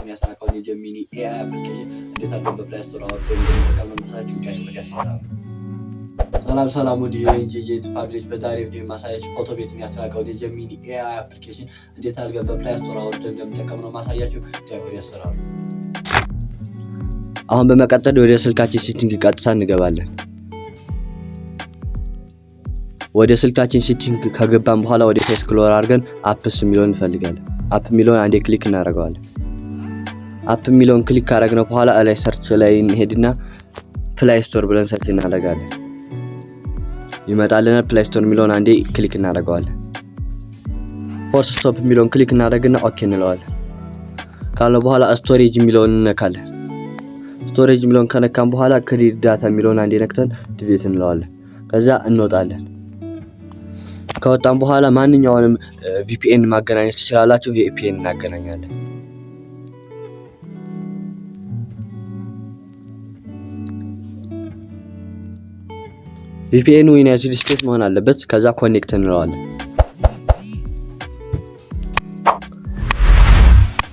ቤትን ያስናቀውን የጀሚኒ ኤአይ አፕሊኬሽን እንዴት አድርገን በፕላይ ስቶር አውርደን እንደምንጠቀም ማሳያችሁ ያስችላል። ሰላም ውድ የኢንጂጄት ፋሚሊዎች፣ በዛሬ ቪዲዮ ማሳያችሁ ፎቶ ቤትን ያስናቀውን የጀሚኒ ኤአይ አፕሊኬሽን እንዴት አድርገን በፕላይ ስቶር አውርደን እንደምንጠቀም ነው ማሳያችሁ ያስችላል። አሁን በመቀጠል ወደ ስልካችን ሴቲንግ ቀጥታ እንገባለን። ወደ ስልካችን ሴቲንግ ከገባን በኋላ ወደ ኤክስፕሎር አድርገን አፕስ የሚለውን እንፈልጋለን። አፕ የሚለውን አንዴ ክሊክ እናደርገዋለን። አፕ የሚለውን ክሊክ ካደረግነው በኋላ ላይ ሰርች ላይ እንሄድና ፕላይ ስቶር ብለን ሰርች እናደርጋለን። ይመጣልናል። ፕላይ ስቶር የሚለውን አንዴ ክሊክ እናደርገዋለን። ፎርስ ስቶፕ የሚለውን ክሊክ እናደርግና ኦኬ እንለዋለን። ካለ በኋላ ስቶሬጅ የሚለውን እንነካለን። ስቶሬጅ የሚለውን ከነካን በኋላ ክሬዲት ዳታ የሚለውን አንዴ ነክተን ዲሊት እንለዋለን። ከዛ እንወጣለን። ከወጣን በኋላ ማንኛውንም VPN ማገናኘት ትችላላችሁ። VPN እናገናኛለን። VPN ዩናይትድ ስቴትስ መሆን አለበት። ከዛ ኮኔክት እንለዋለን።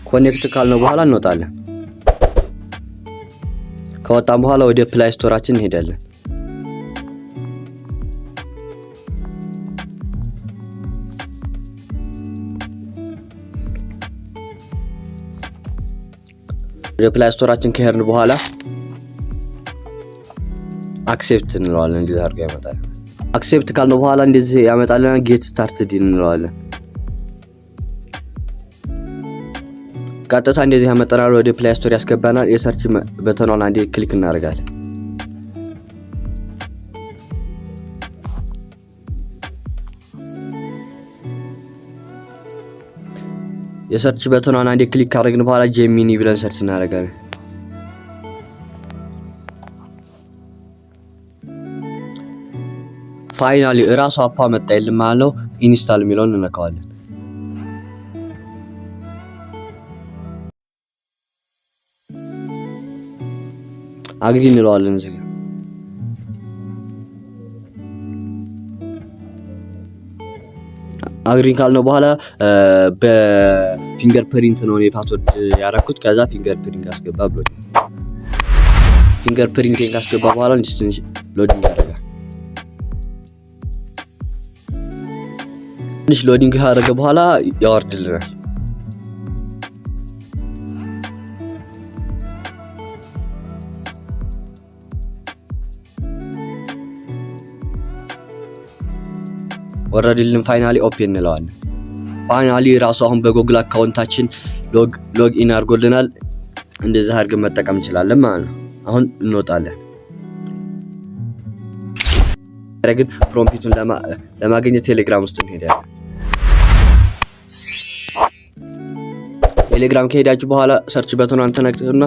ኮኔክት ካልነው በኋላ እንወጣለን። ከወጣን በኋላ ወደ ፕላይ ስቶራችን እንሄዳለን። ወደ ፕላይ ስቶራችን ከሄድን በኋላ አክሴፕት እንለዋለን። እንደዚህ አድርጎ ያመጣል። አክሴፕት ካልነው በኋላ እንደዚህ ያመጣልና ጌት ስታርትድ እንለዋለን። ቀጥታ እንደዚህ ያመጣናል። ወደ ፕላይ ስቶር ያስገባናል። የሰርች በተኗን አንዴ ክሊክ እናደርጋለን። የሰርች በተኗን አንዴ ክሊክ ካደረግን በኋላ ጀሚኒ ብለን ሰርች እናደርጋለን። ፋይናሊ እራሱ አፓ መጣይልን ማለት ነው። ኢንስታል የሚለውን እንነካዋለን። አግሪ እንለዋለን። እዚህ ጋር አግሪ ካልነው በኋላ በፊንገር ፕሪንት ነው የፓስወርድ ያደረኩት። ከዛ ፊንገር ፕሪንት አስገባ ብሎ ፊንገር ፕሪንቲንግ አስገባ በኋላ ትንሽ ሎዲንግ ያደርጋል። ትንሽ ሎዲንግ ካደረገ በኋላ ያወርድልናል። ወረድልን። ፋይናሊ ኦፕን እንለዋለን። ፋይናሊ ራሱ አሁን በጎግል አካውንታችን ሎግ ኢን አድርጎልናል። እንደዚህ አድርገን መጠቀም እንችላለን ማለት ነው። አሁን እንወጣለን። ግን ፕሮምፕቱን ለማግኘት ቴሌግራም ውስጥ እንሄዳለን። ቴሌግራም ከሄዳችሁ በኋላ ሰርች በተኗን ተነክቱና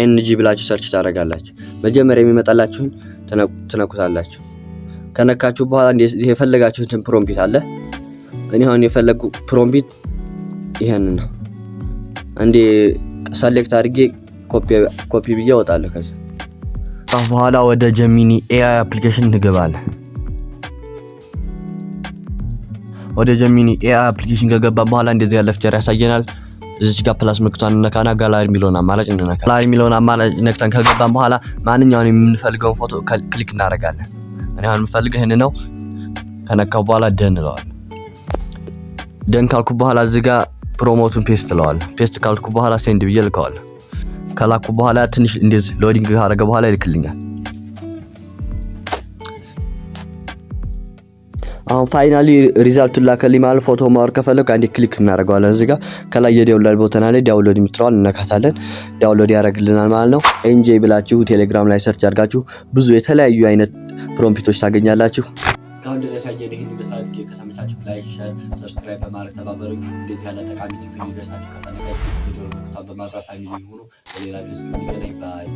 ኤንጂ ብላችሁ ሰርች ታደርጋላችሁ። መጀመሪያ የሚመጣላችሁን ትነኩታላችሁ። ከነካችሁ በኋላ የፈለጋችሁትን ፕሮምፕት አለ። እኔ አሁን የፈለኩ ፕሮምፕት ይሄንን ነው። አንዴ ሰሌክት አድርጌ ኮፒ ብዬ እወጣለሁ። ከዛ በኋላ ወደ ጀሚኒ ኤአይ አፕሊኬሽን እንገባለን። ወደ ጀሚኒ ኤአይ አፕሊኬሽን ከገባን በኋላ እንደዚህ ያለ ፊቸር ያሳየናል። እዚህ ጋር ፕላስ ምልክቷን እንነካና ጋላሪ የሚለውን አማራጭ እንነካ። ጋላሪ የሚለውን አማራጭ ነክተን ከገባን በኋላ ማንኛውንም የምንፈልገውን ፎቶ ክሊክ እናደርጋለን። እኔ አሁን የምፈልገው ይሄን ነው። ከነካው በኋላ ደን እለዋለሁ። ደን ካልኩ በኋላ እዚህ ጋር ፕሮሞቱን ፔስት እለዋለሁ። ፔስት ካልኩ በኋላ ሴንድ ብዬ ልከዋለሁ። ከላኩ በኋላ ትንሽ እንደዚህ ሎዲንግ ካደረገ በኋላ ይልክልኛል። አሁን ፋይናሊ ሪዛልቱን ላከልኝ ማለት ፎቶ ማወር ከፈለኩ አንዴ ክሊክ እናደርገዋለን። እዚህ ጋር ከላይ የዳውንሎድ ቦታና ላይ ዳውንሎድ የምትለዋል እንነካታለን። ዳውንሎድ ያደርግልናል ማለት ነው። ኤንጄ ብላችሁ ቴሌግራም ላይ ሰርች አድርጋችሁ ብዙ የተለያዩ አይነት ፕሮምፕቶች ታገኛላችሁ። እስካሁን ድረስ ያየነው ይሄን ይመስላል። ከተመቻችሁ ላይክ፣ ሼር፣ ሰብስክራይብ በማድረግ ተባበሩኝ። እንደዚህ ያለ ጠቃሚ ቲፕ እንዲደርሳችሁ ከፈለጋችሁ ቪዲዮውን በማብራት ፋሚሊ ይሁኑ። በሌላ ቪዲዮ እስክንገናኝ ባይ